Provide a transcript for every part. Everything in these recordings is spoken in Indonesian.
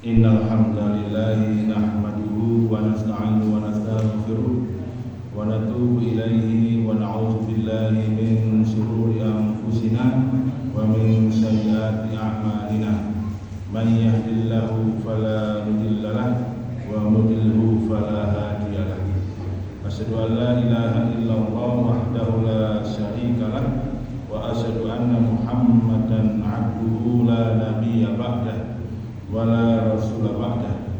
Innal hamdalillahi nahmaduhu wa nasta'inuhu wa nastaghfiruh wa natubu ilaihi wa na'udzu billahi min shururi anfusina wa min sayyiati a'malina. Man yahdihillahu fala mudilla lahu wa yudlilhu fala hadiya lahu. Asyhadu an la ilaha illallah wahdahu la syarika lahu wa asyhadu anna Muhammadan 'abduhu la nabiyya ba'dahu wala rasul ba'da.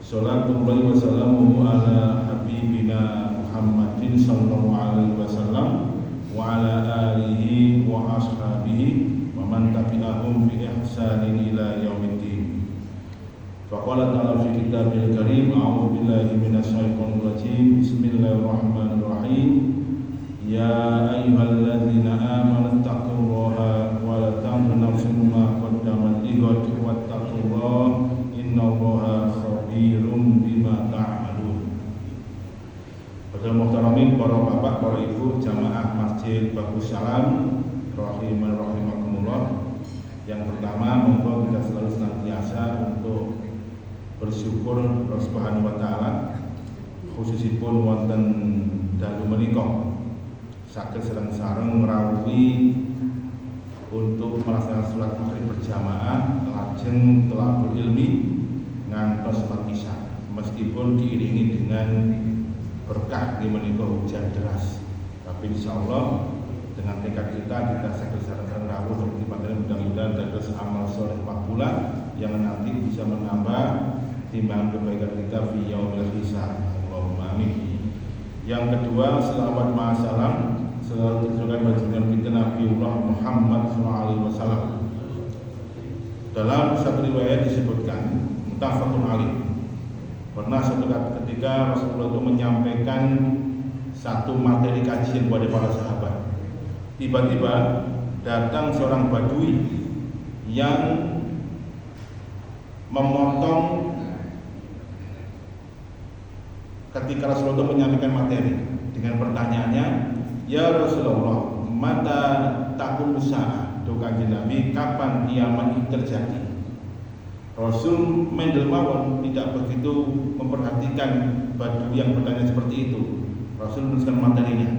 Shallallahu wa sallamu ala habibina Muhammadin sallallahu alaihi wasallam wa ala alihi wa ashabihi wa man tabi'ahum bi ihsanin ila yaumiddin. Faqala ta'ala fi kitabil karim, a'udzu billahi minasy syaithanir rajim. Bismillahirrahmanirrahim. Ya ayyuhalladzina amanu taqullaha wa la tanzur nafsun ma qaddamat lighad wattaqullaha innallaha khabirum bima ta'malun. Para muhtaramin, para bapak, para ibu, jamaah Masjid Bagus Salam rahimakumullah. Yang pertama, monggo kita selalu senantiasa untuk bersyukur Allah Subhanahu wa taala, khususipun wonten dalu menika saged sareng-sareng ngrawuhi untuk melaksanakan salat maghrib berjamaah lajeng thalabul ilmi ngantos isya, meskipun diiringi dengan berkah di menika hujan deras. Tapi insyaallah dengan tekad kita saged sareng-sareng rawuh seperti panggilan, mudah-mudahan dados amal saleh makbulah yang nanti bisa menambah timbangan kebaikan kita fi yaumil hisab. Allahumma amin. Yang kedua, selawat ma'asalam selalu ditujukan pada kita Nabiullah Muhammad SAW. Dalam satu riwayat disebutkan muttafaqun alaih, pernah suatu ketika Rasulullah itu menyampaikan satu materi kajian kepada para sahabat. Tiba-tiba datang seorang badui yang memotong ketika Rasulullah itu menyampaikan materi dengan pertanyaannya, ya Rasulullah, mata takun usaha, Kanjeng Nabi, kapan kiamat itu terjadi? Rasul mendel mawon tidak begitu memperhatikan badui yang bertanya seperti itu. Rasul menuliskan materinya.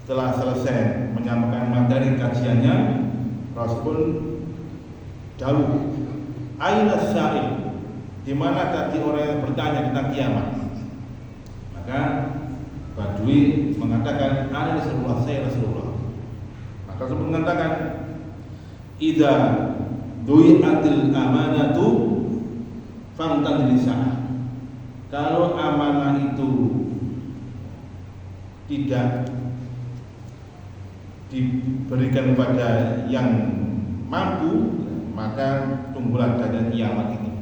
Setelah selesai menyampaikan materi kajiannya, Rasul pun dahulu, aina sa'il, di mana tadi orang yang bertanya tentang kiamat? Maka badui mengatakan, ana Rasulullah, saya Rasulullah. Maka Rasul mengatakan, idza du'iatil amanatu fantadrisa. Kalau amanah itu tidak diberikan kepada yang mampu, maka tunggulah adanya kiamat ini.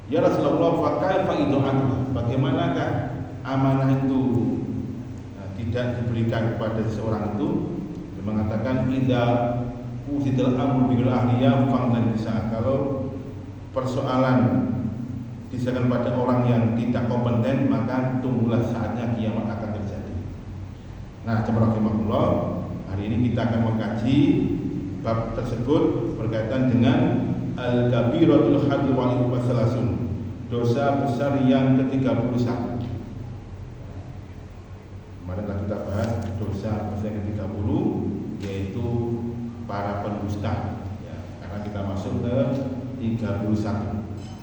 Ya Rasulullah, fa kaifa idu'atuha? Bagaimanakah amanah itu tidak diberikan kepada seseorang itu? Dia mengatakan, idza usidal amru bil ahliya fa'lan bisa. Kalau persoalan diserahkan pada orang yang tidak kompeten, maka tunggulah saatnya kiamat akan terjadi. Nah, rahimahullah, hari ini kita akan mengkaji bab tersebut berkaitan dengan al-kabiratul hadl wal wasalasun, dosa besar yang ke-31. Kemarin telah kita bahas dosa besar yang ke-30, yaitu para pendusta, ya, karena kita masuk ke 31,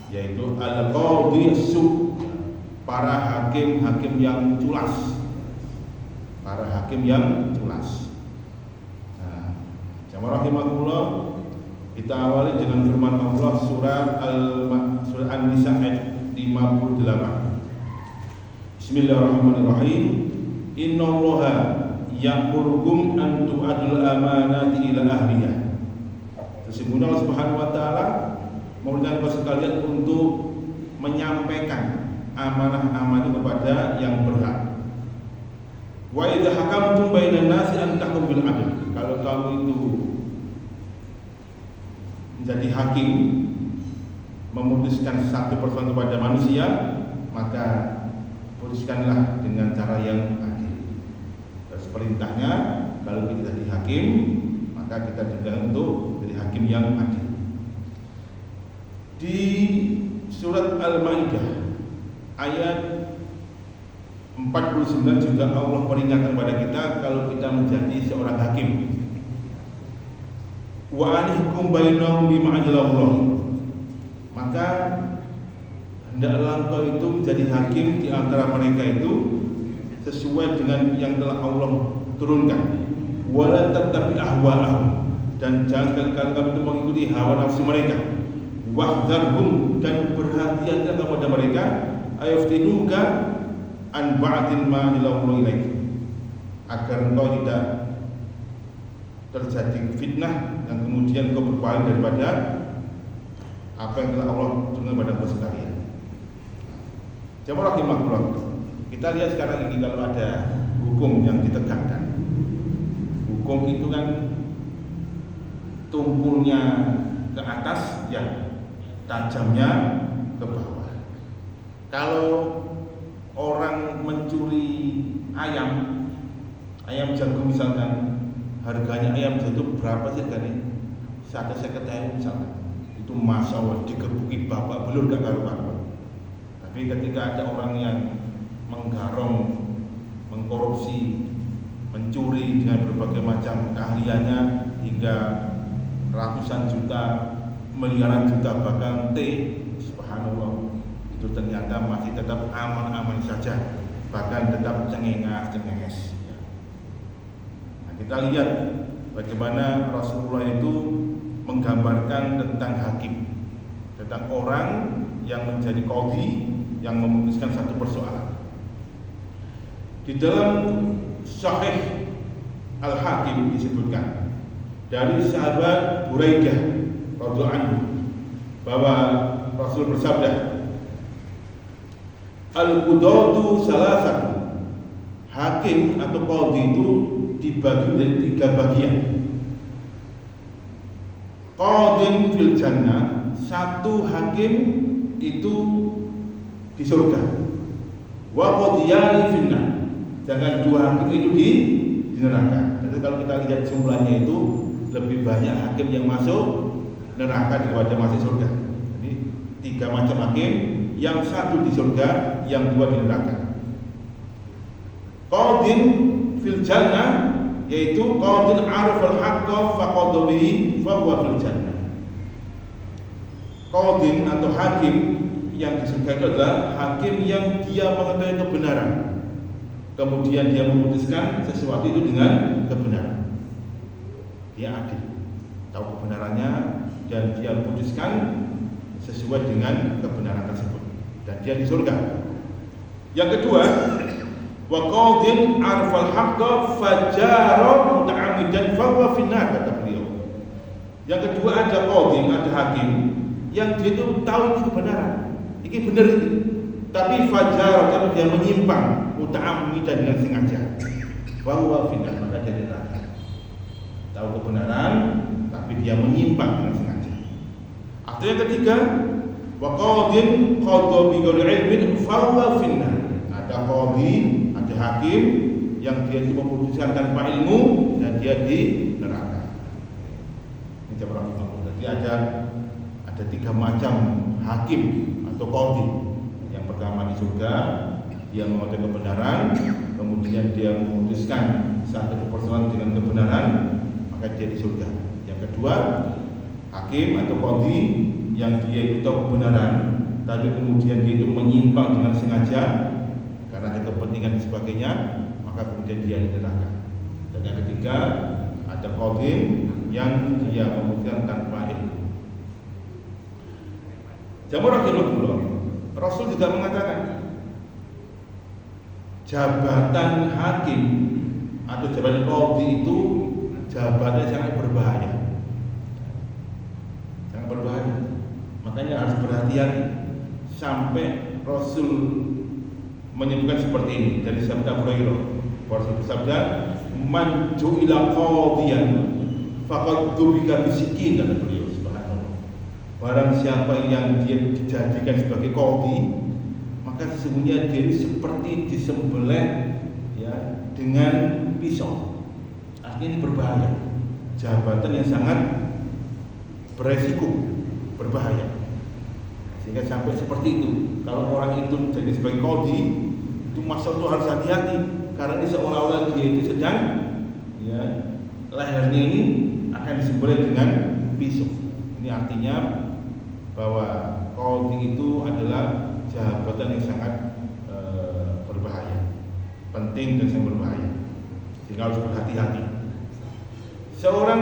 yaitu al-qadhi as-su', para hakim-hakim yang culas, para hakim yang culas. Nah, jamaah rahimakumullah, kita awali dengan firman Allah surah An-Nisa ayat 58. Bismillahirrahmanirrahim. Innallaha ya'murukum an tu'adul amanati ila ahliha. Sesungguhnya Allah Subhanahu wa taala memerintahkan sekalian untuk menyampaikan amanah-amanah kepada yang berhak. Wa idza hakamtum bainan nasi an tahkum bil adl. Kalau kamu itu menjadi hakim, memutuskan satu persoalan kepada manusia, maka putuskanlah dengan cara yang adil. Terus perintahnya, kalau kita jadi hakim, maka kita juga untuk jadi hakim yang adil. Di surat Al-Maidah ayat 49 juga Allah peringatkan kepada kita kalau kita menjadi seorang hakim. Wa anihkum bainahum bima anzalallah. Maka hendaklah engkau itu menjadi hakim di antara mereka itu sesuai dengan yang telah Allah turunkan. Wala tattabi ahwa'ahum, dan jangan kalian itu mengikuti hawa nafsu mereka. Wahdharhum, dan berhati-hatilah kepada mereka, ayaftinuka an ba'din ma ilallahu ilaik, agar engkau tidak terjadi fitnah dan kemudian engkau berpaling daripada apa yang telah Allah turunkan kepada engkau sekalian. Jamaah rahimahullah, kita lihat sekarang ini kalau ada hukum yang ditegakkan, hukum itu kan tumpulnya ke atas, ya tajamnya ke bawah. Kalau orang mencuri ayam jago misalkan, harganya ayam jago berapa sih harganya? 150.000 misalkan, itu masya Allah digebuki bapak belur gak karu-karuan. Tapi ketika ada orang yang menggarong, mengkorupsi, mencuri dengan berbagai macam keahliannya hingga ratusan juta, miliaran juta, bahkan subhanallah, itu ternyata masih tetap aman-aman saja, bahkan tetap cengenges. Nah, kita lihat bagaimana Rasulullah itu menggambarkan tentang hakim, tentang orang yang menjadi qadhi, yang memutuskan satu persoalan. Di dalam Sahih Al-Hakim disebutkan dari sahabat Buraidah radhiyallahu anhu bahwa Rasul bersabda, al-qudatu salasatu, hakim atau qadhi itu dibagi dari 3 bagian. Qadhin fil jannah, satu hakim itu di surga. Wa qadhiyani fil nar, jangan 2 hakim itu di neraka. Jadi kalau kita lihat jumlahnya itu lebih banyak hakim yang masuk neraka daripada masuk surga. Jadi 3 macam hakim, yang 1 di surga, yang 2 di neraka. Qadhin fil jannah, yaitu qadhin arafal haqqa faqadha bihi fa huwa fil jannah. Qadhin atau hakim yang di surga itu adalah hakim yang dia mengetahui kebenaran, kemudian dia memutuskan sesuatu itu dengan kebenaran. Dia adil, tahu kebenarannya, dan dia putuskan sesuai dengan kebenaran tersebut, dan dia di surga. Yang kedua, wa qadhin arfal haqqa fajara muta'ammidan fa huwa finnar, kata beliau. Yang kedua, ada qadhi, ada hakim yang dia itu tahu itu kebenaran, ini benar itu, tapi fajara, tapi dia menyimpang, muta'ammidan, dengan sengaja, fa huwa finnar, maka dia neraka. Tahu kebenaran tapi dia menyimpang dengan sengaja. Atau yang ketiga, wa qadhin qadha bi ghairi ilmin fa huwa finnar. Ada qadhi, ada hakim yang dia itu memutuskan tanpa ilmu, dan dia di neraka. Ini jamaah. Jadi ada 3 macam hakim atau qadhi. Yang pertama di surga, dia mengetahui kebenaran, kemudian dia memutuskan satu persoalan dengan kebenaran, maka dia di surga. Yang kedua, hakim atau qadhi yang dia itu tahu kebenaran, tapi kemudian dia itu menyimpang dengan sengaja karena ada kepentingan dan sebagainya, maka kemudian dia di neraka. Dan yang ketiga, ada qadhi yang dia memutuskan tanpa ilmu. Jamaah rahimahullah, Rasul juga mengatakan jabatan hakim atau jabatan qadhi itu jabatan sangat berbahaya, sangat berbahaya. Makanya harus berhati-hati. Sampai Rasul menyebutkan seperti ini dari sabda Hurairah. Rasul bersabda, man ju'ila qadhiyan faqad dubika bisikin, kata beliau. Subhanallah. Barang siapa yang dia dijadikan sebagai qadhi, maka sesungguhnya dia seperti disembelih, ya, dengan pisau. Artinya ini berbahaya, jabatan yang sangat beresiko, berbahaya. Sehingga sampai seperti itu. Kalau orang itu jadi sebagai qadhi, itu masa itu harus hati-hati karena ini seolah-olah dia itu sedang ya, lehernya ini akan disembelih dengan pisau. Ini artinya bahwa qadhi itu adalah jabatan yang sangat berbahaya, penting dan sangat berbahaya, sehingga harus berhati-hati. Seorang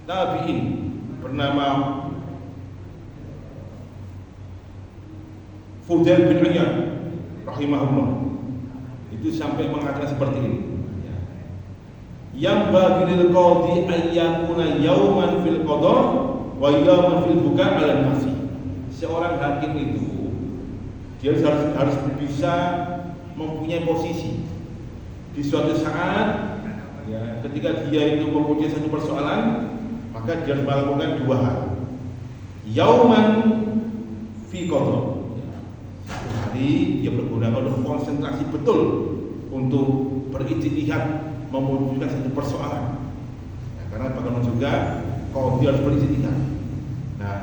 tabi'in bernama Fudail bin Iyad rahimahullah itu sampai mengatakan seperti ini. Yang bagi lil qadhi ayyakuna yauman fil qada wa yauman fil buka ala nafsi. Seorang hakim itu dia harus bisa mempunyai posisi di suatu saat ya, ketika dia itu mempunyai satu persoalan, maka dia harus melakukan dua hal. Yauman fi qada, satu hari dia bergunakan untuk konsentrasi betul untuk berijtihad memutuskan satu persoalan. Nah, karena bagaimana juga qadhi harus berijtihad. Nah,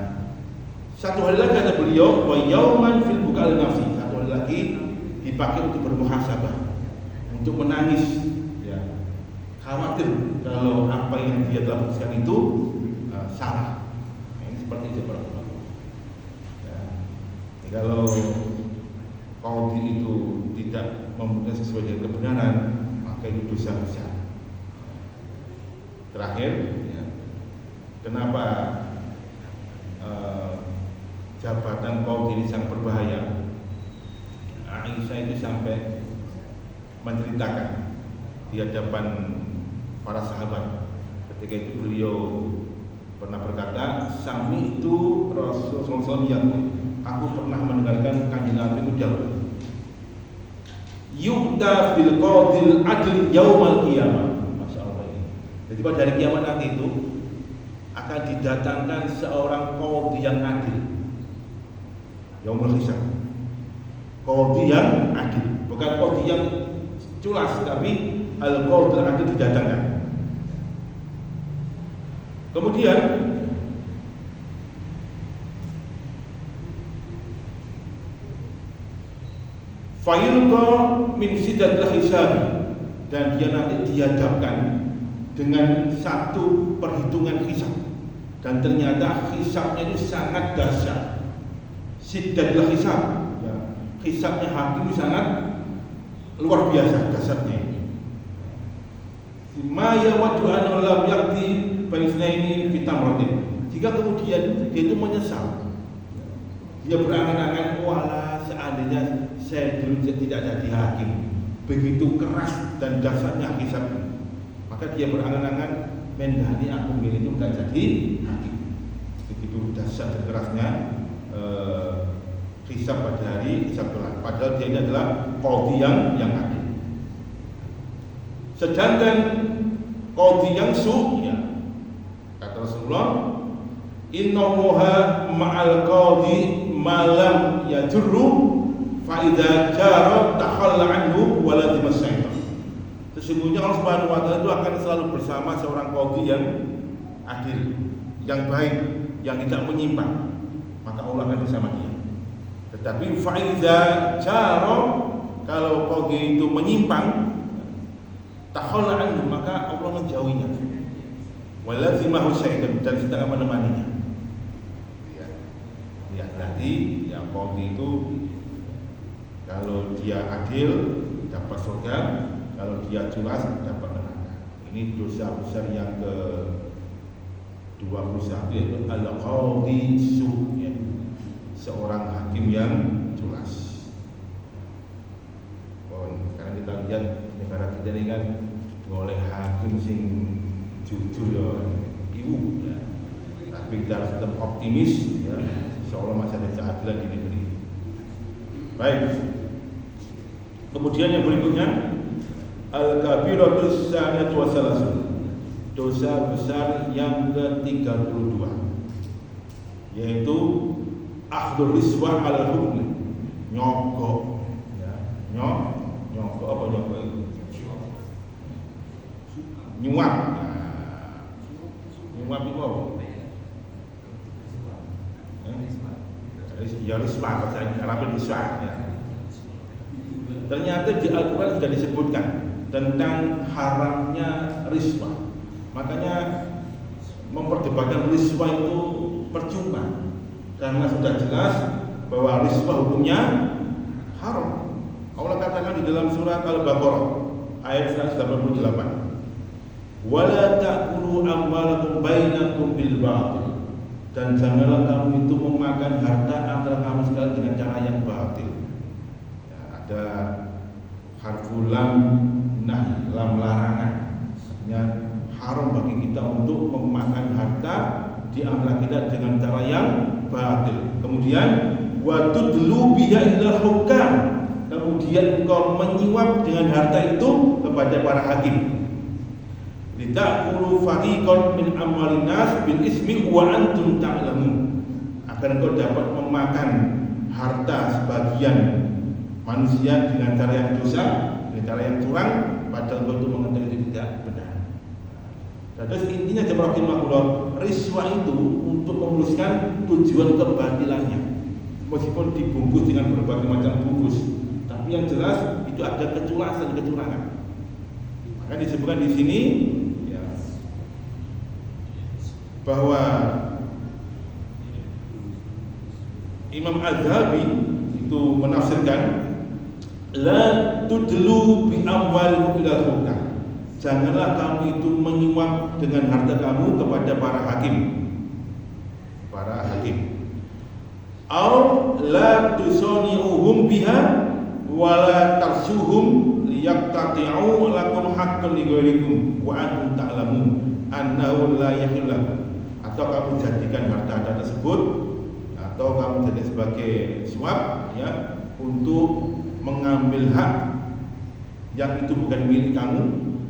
satu hari lagi kata beliau, wa yauman fil buka nafsi. Satu hari lagi dipakai untuk bermuhasabah, untuk menangis, ya, khawatir kalau apa yang dia telah putuskan itu salah. Nah, ini seperti itu para ulama. Ya, kalau qadhi itu tidak memutuskan sesuai dengan kebenaran, maka itu dosa besar. Terakhir, ya, kenapa jabatan qadhi ini sangat berbahaya? Aisyah itu sampai menceritakan di hadapan para sahabat ketika itu beliau pernah berkata, sami itu Rasulullah SAW, aku pernah mendengarkan kanjeng Nabi ucap, yu'ta bil qadhil adl yaumal qiyamah. Masya Allah ini. Jadi pada hari kiamat nanti itu akan didatangkan seorang qadhi yang adil. Yaumul hisab. Qadhi yang adil, bukan qadhi yang culas, tapi al-qadhi adil didatangkan. Kemudian fayulqa min siddatil hisab, dan dia nanti dihadapkan dengan satu perhitungan hisab, dan ternyata hisabnya itu sangat dahsyat. Siddatil hisab, ya, hisabnya hakim sangat luar biasa dahsyatnya ini. Ma yawaddu an lam yaqdi baisnaini fi tamratin. Jika kemudian dia itu menyesal, dia berangan-angan, wala seandainya saya dulu tidak jadi hakim, begitu keras dan dahsyatnya hisab, maka dia berangan-angan, mendali aku milih itu tidak jadi hakim. Begitu dahsyat dan kerasnya hisab pada hari hisab kelak. Padahal dia ini adalah qadhi yang adil. Sedangkan qadhi yang su', ya, kata Rasulullah, innallaha ma'al qadhi malam yajurru fa idza jara takhalla anhu wa lazima syaitan. Sesungguhnya Allah Subhanahu wa taala itu akan selalu bersama seorang qadhi yang adil, yang baik, yang tidak menyimpang, maka Allah akan bersama dia. Tetapi fa idza jara, kalau qadhi itu menyimpang, takhalla anhu, maka Allah menjauhinya. Wa lazima syaitan, dan sedang menemaninya. Ya, nanti yang qadhi itu kalau dia adil dapat surga, kalau dia culas dapat neraka. Ini dosa besar yang ke-21, yaitu al-qadhi su', ya, seorang hakim yang culas. Sekarang kita lihat negara kita ini kan oleh hakim sing jujur ya, ibu, ya. Tapi kita harus tetap optimis, ya, seolah masih ada keadilan di negeri. Baik. Kemudian yang berikutnya, al-kabiratus saniyatu wa salasun, dosa besar yang ke-32, yaitu akhdul riswah ala hukm, nyogok, ya, nyogok apa nyogok itu? Nyuap. Nyuap itu apa? Ya riswah, bahasa Arab riswah ya. Ternyata di Al-Quran sudah disebutkan tentang haramnya riswah. Makanya memperdebatkan riswah itu percuma, karena sudah jelas bahwa riswah hukumnya haram. Allah katakan di dalam surat Al-Baqarah ayat 188, wala ta'kulu amwalakum bainakum bil batil, dan janganlah kamu itu memakan harta antara kamu sekalian dengan cara yang batil. Ya, ada harful lam nahi, lam larangan, artinya haram bagi kita untuk memakan harta di antara kita dengan cara yang batil. Kemudian wa tudlu biha ilal hukam, kemudian engkau menyuap dengan harta itu kepada para hakim. Litakulu fariqan min amwalin nas bil ismi wa antum ta'lamun, agar engkau dapat memakan harta sebagian manusia dengan cara yang dosa, dengan cara yang curang, padahal engkau itu mengetahui itu tidak benar. Terus intinya jemaah rahimahullah, riswah itu untuk memuluskan tujuan kebatilannya, meskipun dibungkus dengan berbagai macam bungkus, tapi yang jelas itu ada kecurangan. Maka disebutkan di sini ya, bahwa Imam Az-Zahabi itu menafsirkan la tudlu bi amwalikum ila hukam, janganlah kamu itu menyuap dengan harta kamu kepada para hakim. Au la tusani'uhum biha wala tarsuhum liyaqtati'u lakum haqqan li ghairikum wa antum ta'lamun annahu la yahillu. Atau kamu jadikan harta tersebut, atau kamu jadikan sebagai suap ya, untuk mengambil hak yang itu bukan milik kamu,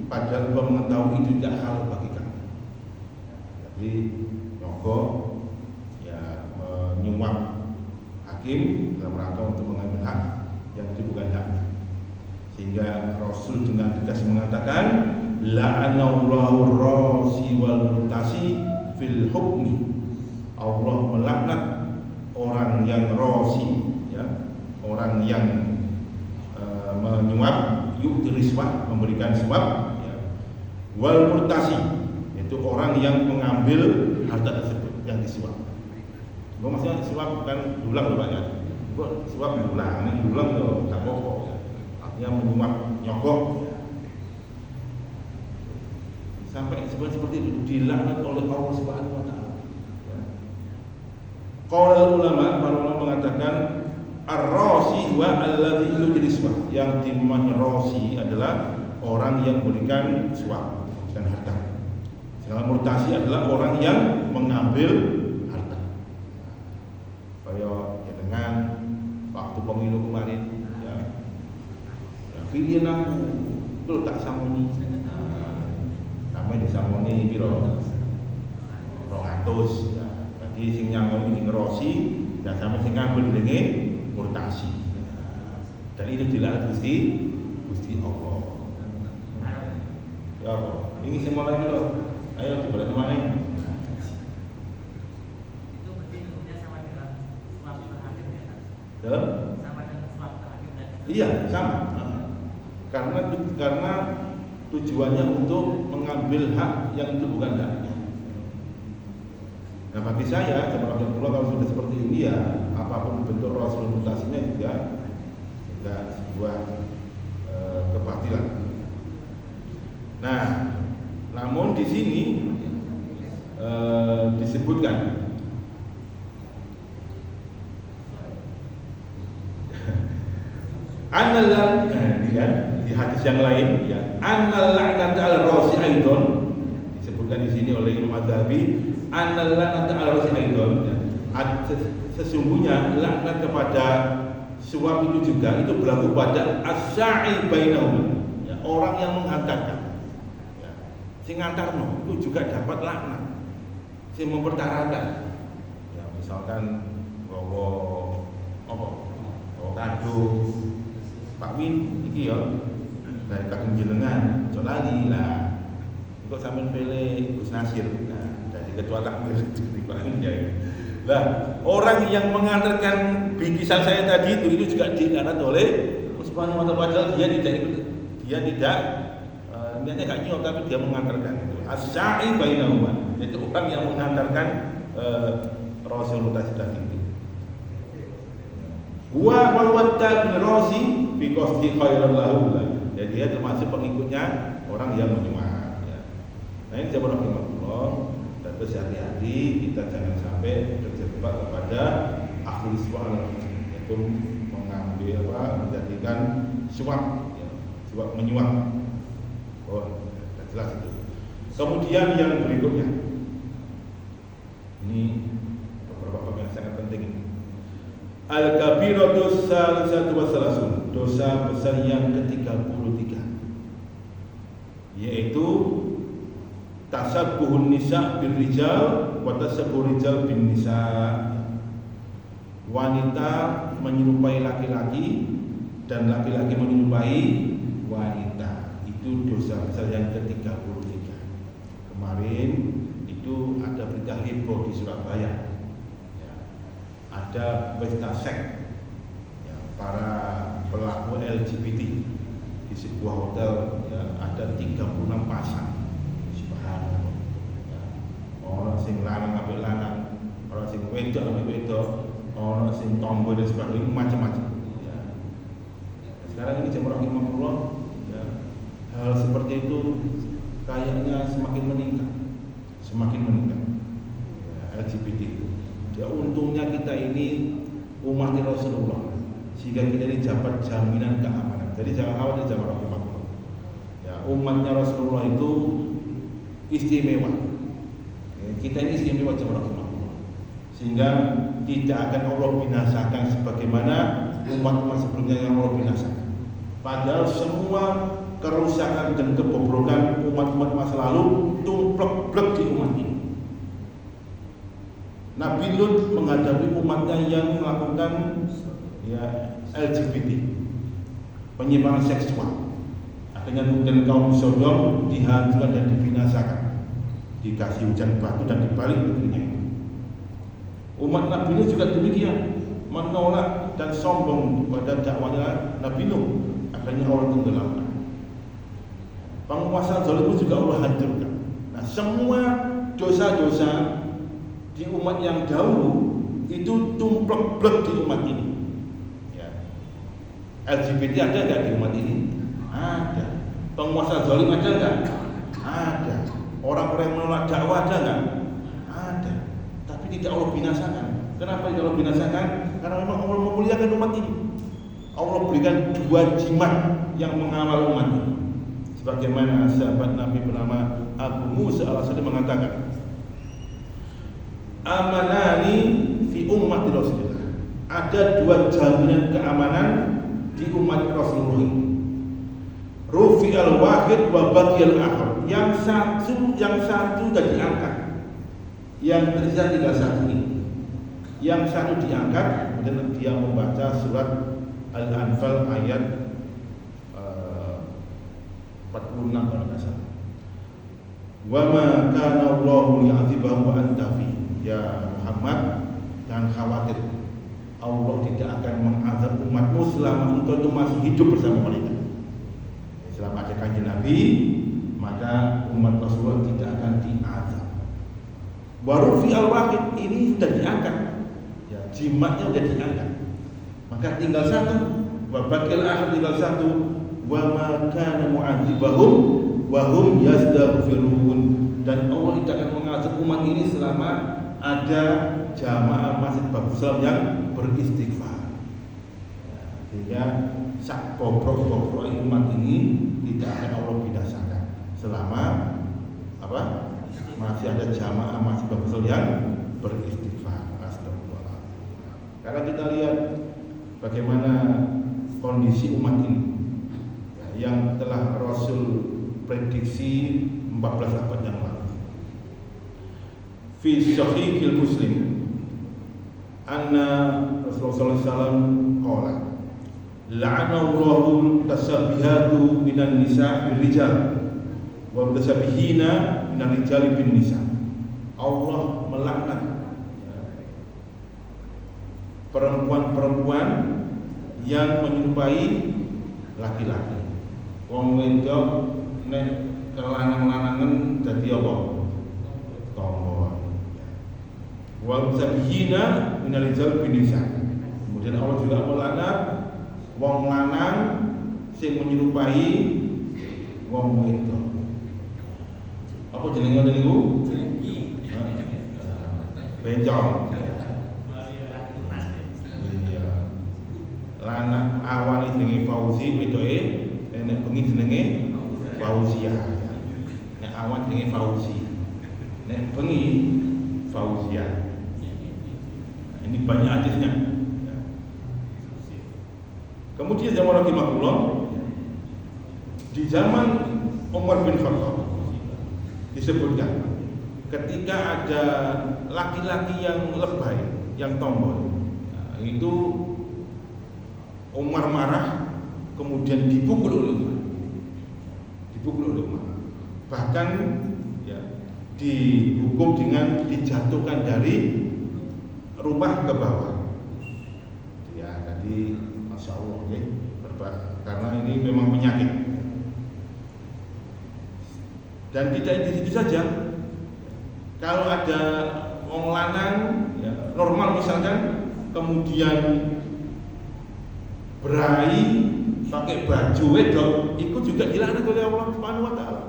padahal kamu mengetahui itu tidak halal bagi kamu. Jadi nyogok ya, menyuap hakim dalam rangka untuk mengambil hak yang itu bukan haknya. Sehingga Rasul dengan tegas mengatakan la'anallahu rasi wal murtasi fil hukmi, Allah melaknat orang yang rasi ya, orang yang menyuap, yu'ti riswah, memberikan suap ya, wal murtasi, itu orang yang mengambil harta tersebut yang disuap. Maksudnya suap bukan dulang loh Pak ya. Suap dulang, ini dulang loh, tak pokok ya. Artinya menyuap, nyogok. Sampai seperti itu dilaknat oleh Allah Subhanahu wa taala. Qaulul ulama, para ulama mengatakan ar-rasi wa alladzi yu'ti riswah, yang dimaksud rasi adalah orang yang memberikan suap dan harta. Sedangkan murtasi adalah orang yang mengambil harta. Kayak ya, dengan waktu pemilu kemarin ya, pilih aku betul tak samoni. Kami disamoni piro 200 ya. Jadi sing nyangoni ning ngerosi dan sampe sing ngambil dene murtasi. Dan itu dilarang Gusti Allah. Ya Allah, ini sing mulai dulu. Ayo dibalas mana? Itu berarti hukumnya sama dengan suap terhakim ya? Sama dengan suap terhakim tadi. Iya, sama. Karena tujuannya untuk mengambil hak yang itu bukan haknya. Nah bagi saya, kalau sudah seperti ini ya, apapun bentuk rasul mutasinya juga sebuah kebatilan. Nah, namun di sini disebutkan annal di hadis yang lain ya, annal la'nata 'ala rasi aidon, disebutkan di sini oleh Imam Az-Zahabi, annal la'nata 'ala rasi aidon ya, sesungguhnya laknat kepada suap itu juga itu berlaku pada as-sa'i bainahum ya, orang yang menghantarkan ya, sing ngantarno itu juga dapat laknat, sing memperkarakan ya, misalkan bawa apa, bawa kado Pak Win, iki ya dari kakung jenengan, ojo lali lah. Kok sampean pilih Gus Nasir, nah dari ketua takmir di Pak Win ya. Lah, orang yang mengantarkan bingkisan saya tadi itu juga dilaknat oleh Allah Subhanahu wa taala, padahal dia tidak niatnya enggak nyuap tapi dia mengantarkan itu. As-sa'i bainahuma. Itu orang yang mengantarkan Rasulullah tadi itu. Wa mawadda bin Razi bi qasdi khairan lahu. Jadi dia termasuk pengikutnya orang yang menyuap ya. Nah ini jamaah rahimahullah, terus hati-hati kita jangan sampai terjebak kepada akhul su'al, yaitu mengambil menjadikan suap ya, suap menyuap. Oh, jelas itu. Kemudian yang berikutnya, ini beberapa bab yang sangat penting ini. Al-kabiratu salisatu wassalasun, dosa besar yang ke-33, yaitu tasabbuhun nisa bil rijal wa tasabbuhur rijal bin nisa. Wanita menyerupai laki-laki dan laki-laki menyerupai wanita. Itu dosa besar yang ke-33. Kemarin itu ada berita heboh di Surabaya ya, ada pesta seks ya, para pelaku LGBT di sebuah hotel ya, ada 36 pasang. Subhanallah ya, orang sing lanang ambek lanang, orang sing wedok ambek wedok, orang sing tomboy dan sebagainya, macam-macam ya. Sekarang ini jamaah rahimahullah, hal seperti itu kayaknya semakin meningkat ya, LGBT itu. Ya untungnya kita ini umat Rasulullah, sehingga kita ini dapat jaminan keamanan. Jadi jangan khawatir jamaah rahimahullah. Ya, umatnya Rasulullah itu istimewa. Ya, kita ini istimewa jamaah rahimahullah. Sehingga tidak akan Allah binasakan sebagaimana umat-umat sebelumnya yang Allah binasakan. Padahal semua kerusakan dan kebobrokan umat-umat masa lalu tumplek-blek di umat ini. Nabi Lut menghadapi umatnya yang melakukan ya LGBT, penyimpangan seksual. Akhirnya kemudian kaum Sodom dihancurkan dan dibinasakan, dikasih hujan batu dan dibalik negerinya. Umat Nabi Lut juga demikian, menolak dan sombong pada dakwahnya Nabi Nuh. Akhirnya Allah tenggelamkan. Penguasa zalim juga Allah hancurkan. Nah, semua dosa-dosa di umat yang dahulu itu tumplek-blek di umat ini. Ya. LGBT ada nggak di umat ini? Ada. Penguasa zalim ada nggak? Ada. Orang-orang yang menolak dakwah ada nggak? Ada. Tapi tidak Allah binasakan. Kenapa tidak Allah binasakan? Karena memang Allah memuliakan umat ini. Allah berikan 2 jimat yang mengawal umat ini. Sebagaimana sahabat Nabi bernama Abu Musa al-Asy'ari mengatakan, amanani fi ummati Rasulullah. Ada 2 jaminan keamanan di umat Rasulullah ini. Rufi al-wahid wa baqiyal akhar. Yang satu sudah diangkat. Yang tersisa tinggal satu ini. Yang satu diangkat, kemudian dia membaca surat Al-Anfal ayat 46 kalau tidak salah. Wa ma kana Allahu li'adzibahum wa anta fi. Ya Muhammad, jangan khawatir. Allah tidak akan mengazab umatmu selama engkau itu masih hidup bersama mereka. Selama ada kanjeng Nabi, maka umat Rasulullah tidak akan diazab. Warufi al-wahid ini sudah diangkat. Ya, jimatnya sudah diangkat. Maka tinggal satu, wa baqil akhir tinggal satu. Wa ma kana mu'adzibahum wa hum yastaghfirun. Dan Allah tidak akan mengazab umat ini selama ada jamaah Masjid Babus Salam yang beristighfar. Sehingga sak bobrok-bobrok umat ini tidak akan Allah binasakan selama masih ada jamaah Masjid Babus Salam yang beristighfar. Astagfirullah. Karena kita lihat bagaimana kondisi umat ini yang telah Rasul prediksi 14 abad yang lalu. Fi Sahihil Muslim anna Rasulullah SAW qala la'ana Allahu tasabihatu minan nisa bil rijal wa tasabihina minan rijali bin nisa. Allah melaknat perempuan-perempuan yang menyerupai laki-laki. Wong wedok nek lanang-lanangan dadi apa? Tombo. Wal zabiyina minal rijal binisa. Kemudian Allah juga melaknat wong lanang sing menyerupai wong wedok. Apa jenenge ngoten niku? Bencong. Iya. Lanang awale jenenge Fauzi, wedoke nek bengi jenenge Fauzia. Nek awan jenenge Fauzi. Nek bengi Fauzia. Ini banyak hadisnya. Kemudian zaman rahimahullah, di zaman Umar bin Khattab disebutkan ketika ada laki-laki yang lebay, yang tomboy, itu Umar marah, kemudian dipukul oleh Umar. Bahkan ya, dihukum dengan dijatuhkan dari rumah ke bawah. Ya, tadi Masya Allah, ya, karena ini memang penyakit. Dan tidak di situ saja. Kalau ada wong lanang ya, normal misalkan, kemudian berai pakai baju wedok, itu juga dilaknat oleh Allah Subhanahu wa taala.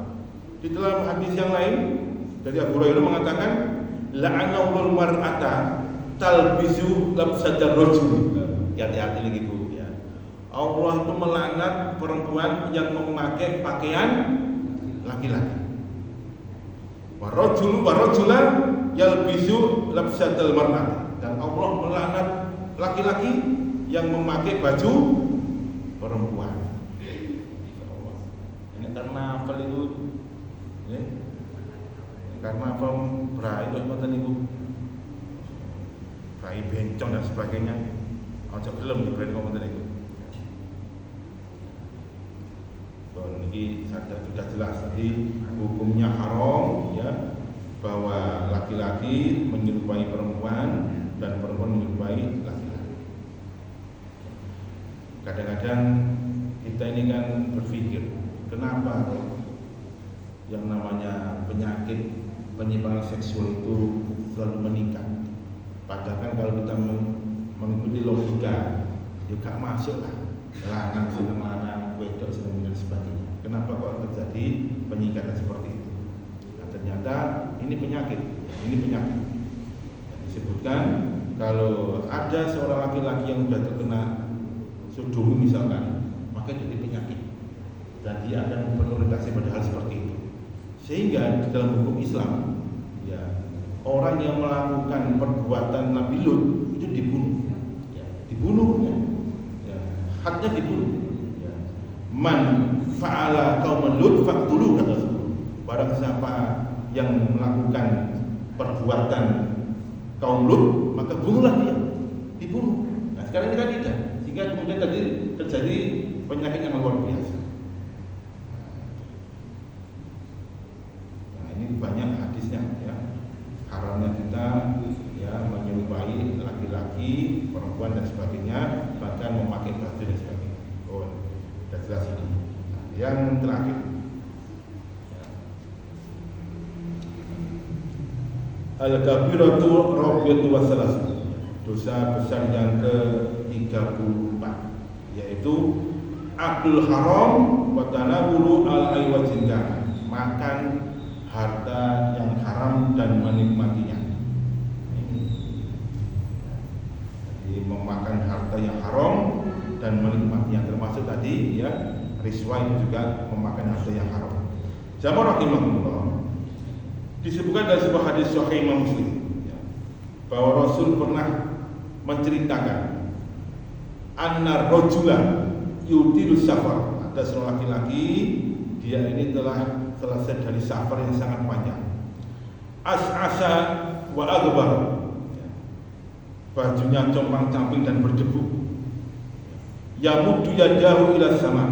Di dalam hadis yang lain dari Abu Hurairah mengatakan, la'anallahu mar'ata talbisu labsatar rajul. Hati-hati lagi Bu ya. Allah itu melaknat perempuan yang memakai pakaian laki-laki. Warajulan yalbisu labsatal mar'ah. Dan Allah melaknat laki-laki yang memakai baju perempuan. Ini karena apa itu? Ya. Karena apa berai kok ngoten niku? Berai bencong dan sebagainya. Aja gelem dibren kok ngoten niku. Ini sudah jelas tadi hukumnya haram ya, bahwa laki-laki menyerupai perempuan dan perempuan menyerupai laki-laki. Kadang-kadang kita ini kan berpikir, kenapa yang namanya penyakit penyimpangan seksual itu selalu meningkat? Padahal kan kalau kita mengikuti logika, juga masuk lah, lanang seneng lanang, wedok seneng dan sebagainya. Kenapa kok terjadi peningkatan seperti itu? Nah, ternyata ini penyakit. Disebutkan kalau ada seorang laki-laki yang sudah terkena sodomi misalkan, maka jadi penyakit dan dia akan berorientasi pada hal seperti itu. Sehingga di dalam hukum Islam, ya, orang yang melakukan perbuatan Nabi Lut itu dibunuh, ya, dibunuhnya, ya, haknya dibunuh. Ya. Man fa'ala qauman Lut faqtuluh, kata Rasul. Barang siapa yang melakukan perbuatan kaum Lut, maka bunuhlah dia, dibunuh. Nah, sekarang ini kan tidak, sehingga kemudian tadi terjadi penyakit yang luar biasa. Nah, ini banyak hadisnya ya. Haramnya kita ya menyerupai laki-laki, perempuan dan sebagainya, bahkan memakai baju dan sebagainya. Oh, sudah jelas ini. Nah, yang terakhir, al-kabiratu rabiyatu wassalas, dosa besar yang ke-34, yaitu akul haram wa tanawulu al-aywajinka, makan harta yang haram dan menikmatinya. Jadi memakan harta yang haram dan menikmatinya, termasuk tadi ya riswa itu juga memakan harta yang haram. Jamaah rahimahullah, disebutkan dalam sebuah hadis sahih Imam Muslim ya, bahwa Rasul pernah menceritakan anna rajula yutilu safar, ada seorang laki-laki, dia ini telah selesai dari safar yang sangat panjang, as'asa wa aghbar, bajunya compang-camping dan berdebu, yamuddu yadahu ila sama,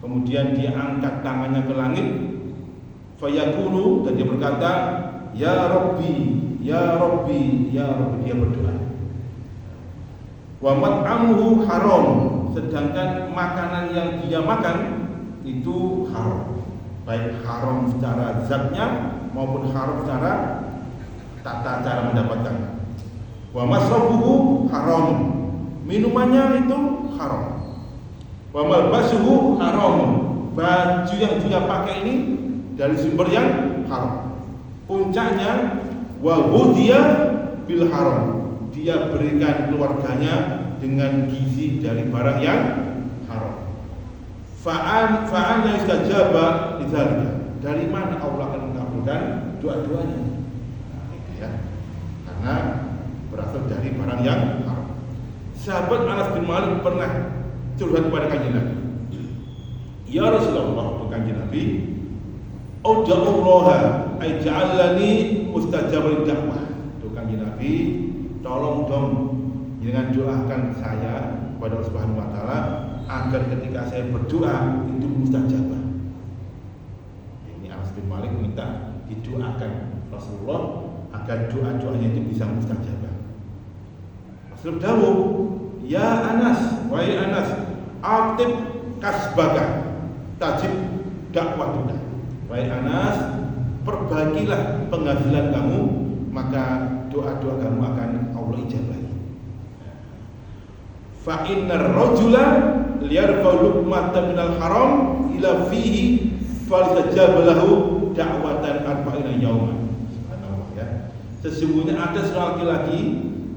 kemudian dia angkat tangannya ke langit, fayaqulu, dan dia berkata, ya Rabbi, ya Rabbi, ya Rabbi, dia berdoa. Wa mat'amuhu haram, sedangkan makanan yang dia makan itu haram, baik haram secara zatnya maupun haram secara tata cara mendapatkannya. Wa masrabuhu haram, minumannya itu haram. Wa malbasuhu haram, baju yang dia pakai ini dari sumber yang haram. Puncaknya wa hudiya bil haram, dia berikan keluarganya dengan gizi dari barang yang haram. Fa'an yustajaba lidzalika, dari mana Allah akan mengabulkan doa-doanya? Nah, itu ya. Karena berasal dari barang yang haram. Sahabat Anas bin Malik pernah curhat kepada Kanjeng Nabi. Ya Rasulullah, Kanjeng Nabi, "Ud'ullaha ay ja'alani mustajabal da'wah." Kanjeng Nabi, tolong dong dengan doakan saya kepada Allah Subhanahu wa taala agar ketika saya berdoa itu mustajabah. Ini Anas bin Malik minta didoakan Rasulullah agar doa-doanya itu bisa mustajabah. Rasul dawuh, "Ya Anas, wahai Anas, atib kasbaka tajib dakwatuka." Wahai Anas, perbaikilah penghasilan kamu, maka doa-doa kamu akan Allah ijabahi. Fa innar rajula liyarfa'u luqmatan minal haram ila fihi faljajaba lahu da'watan arba'ina yauman. Subhanallah ya. Sesungguhnya ada seorang laki-laki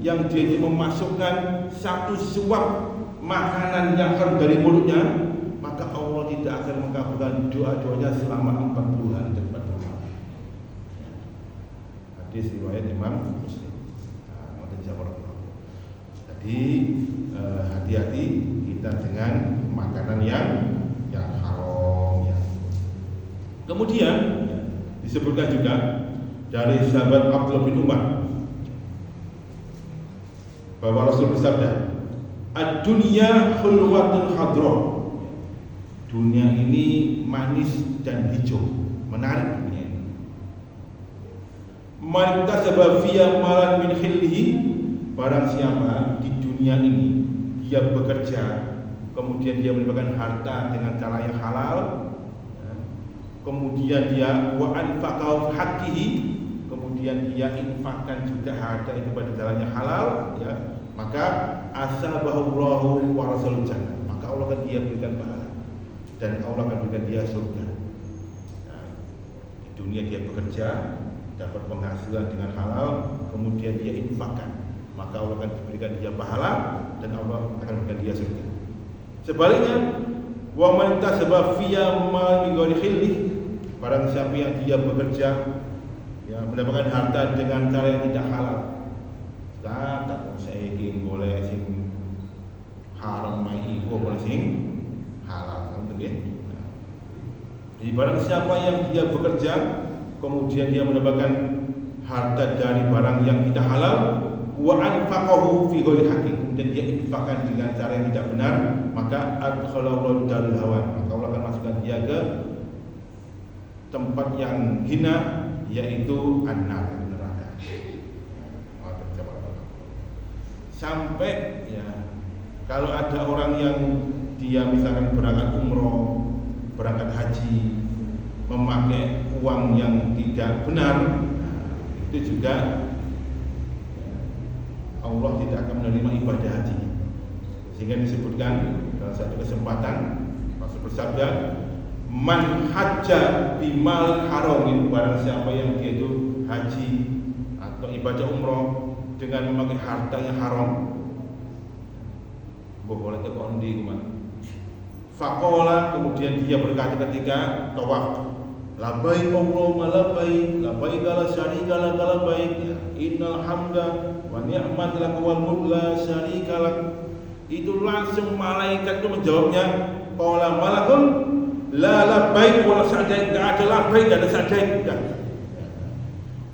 yang dia memasukkan satu suap makanan yang haram dari mulutnya, maka Allah tidak akan mengabulkan doa-doanya selama 40 hari dan 40 malam. Hadis riwayat Imam Muslim. Jadi hati-hati kita dengan makanan yang haram ya. Kemudian disebutkan juga dari sahabat Abdullah bin Umar bahwa Rasul bersabda, "Ad-dunya khulwatun hadra." Dunia ini manis dan hijau, menarik dunia ini. Man kasaba fiya malan min khillihi, barang siapa di dunia ini dia bekerja kemudian dia mendapatkan harta dengan cara yang halal, kemudian dia wa anfaqahu haqqihi, kemudian dia infakkan juga harta itu pada jalannya halal ya, maka asabahullahu wa rasulul jannah, maka Allah akan dia berikan pahala dan Allah akan berikan dia surga. Nah, di dunia dia bekerja dapat penghasilan dengan halal, kemudian dia infakkan, maka Allah akan berikan dia pahala dan Allah akan berikan dia surga. Sebaliknya, wa man tasaba fiya ma min ghairi khilli, barang siapa yang dia bekerja ya mendapatkan harta dengan cara yang tidak halal. Tak saya ingin boleh sing haram mai iku boleh sing halal, ngoten nggih. Jadi barang siapa yang dia bekerja kemudian dia mendapatkan harta dari barang yang tidak halal, wa anfaqahu fi ghairi haqqi, dan dia infakkan dengan cara yang tidak benar, maka adkhalallahu darul hawan, maka Allah akan masukkan dia ke tempat yang hina, yaitu an-nar, neraka. Sampai ya kalau ada orang yang dia misalkan berangkat umroh, berangkat haji, memakai uang yang tidak benar, itu juga Allah tidak akan menerima ibadah haji. Sehingga disebutkan dalam satu kesempatan Rasul bersabda, "Man hajja bimal haramin," barang siapa yang dia itu haji atau ibadah umroh dengan memakai harta yang haram, boleh tekon di rumah. Faqala, kemudian dia berkata ketika tawaf, "Labbaik Allahumma labbaik, labbaik la syarika lak labbaik, innal hamda wa ni'mata lak wal mulk la syarika lak." Itu langsung malaikat itu menjawabnya, "Qala malakun la labbaik wa la sa'daik," enggak ada labbaik, enggak ada sa'daik, udah.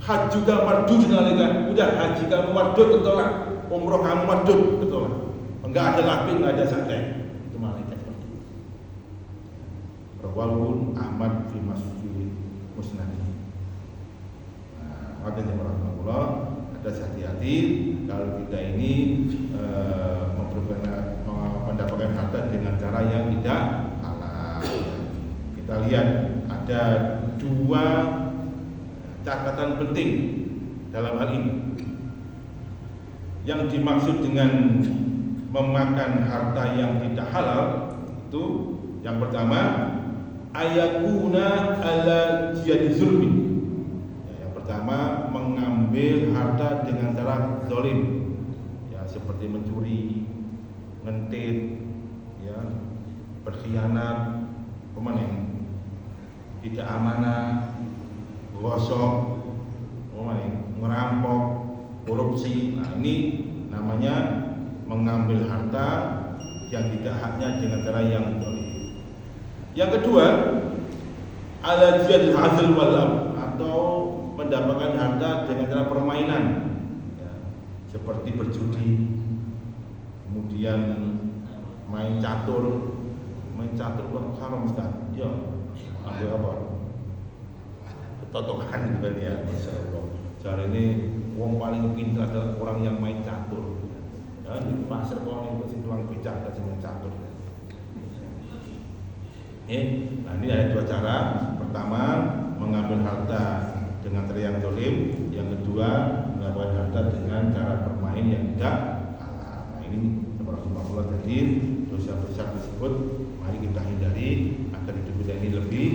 Haji kamu mardud nalika, udah haji kamu mardud ketolak, umroh kamu mardud ketolak. Enggak ada labbaik, enggak ada sa'daik. Itu malaikat seperti itu. Rawahu Ahmad fi Musnad. Nah, ada hati-hati kalau kita ini dengan cara yang tidak halal. Kita lihat ada dua catatan penting dalam hal ini. Yang dimaksud dengan memakan harta yang tidak halal itu yang pertama ayakuna ala jihadi zulmi. Yang pertama mengambil harta dengan cara zalim, ya seperti mencuri, ngentit, ya berkhianat, tidak amanah, gosok, ngerampok, korupsi. Nah ini namanya mengambil harta yang tidak haknya dengan cara yang zalim. Yang kedua, ala jihadil hazl wal atau mendapatkan harta dengan cara permainan, ya, seperti berjudi, kemudian main catur kok haram Ustaz. Ya, ambil apa? Totokan gitu ya, masyaallah. Cara ini wong paling pintar adalah orang yang main catur. Ya, di pasar orang yang tukang becak dan main catur. Nah ini ada dua cara. Pertama mengambil harta dengan cara yang zalim, yang kedua mengambil harta dengan cara bermain yang tidak halal. Nah ini Rasulullah, jadi dosa besar tersebut mari kita hindari agar hidup kita ini lebih